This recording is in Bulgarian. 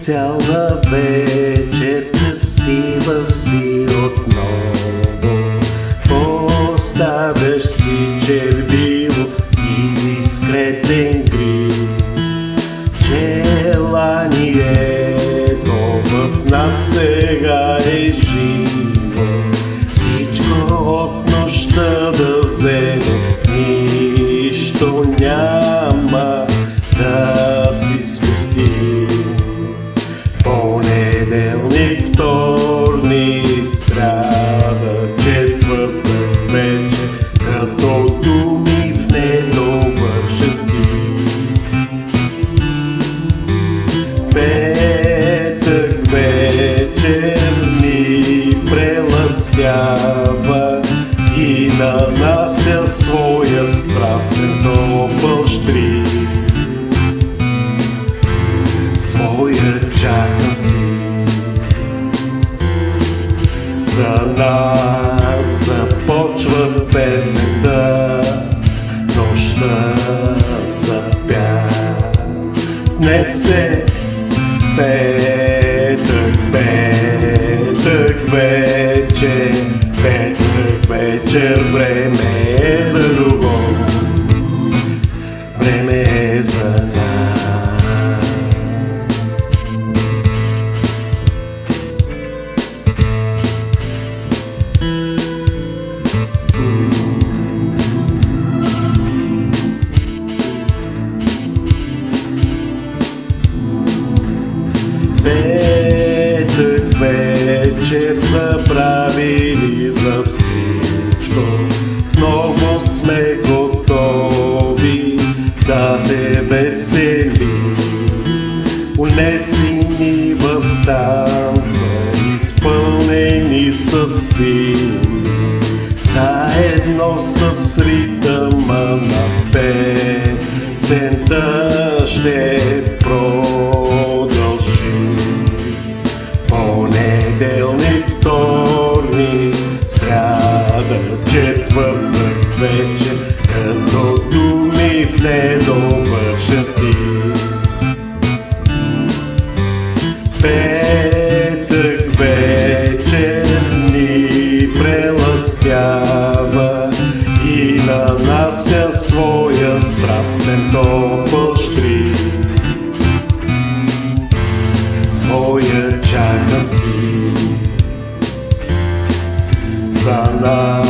Цяла вечер красива си отново, поставяш си червило и дискретен грим. Желанието в нас сега е живо, всичко от нощта да вземе, нищо няма да си спести. Понеделник, вторник, сряда, четвъртък вечер, като думи в недовършен стих. Петък вечер ни прелъстява и нанася своя страстен топъл щрих. Своя чакан стих. За нас започва песента, нощта запя. Днес е петък, петък вечер, петък вечер, време е за любов, време е за нас. Петък вечер забравили за всичко, много сме готови да се веселим. Унеси ни в танца, изпълнени със сили, заедно с ритъма на песента ще продължи. Понеделник, вторник, сряда, четвъртък вечер, като думи в недовършен стих. Петък вечер ни прелъстява и нанася своя страстен топъл щрих. Своя чакан стих. За нас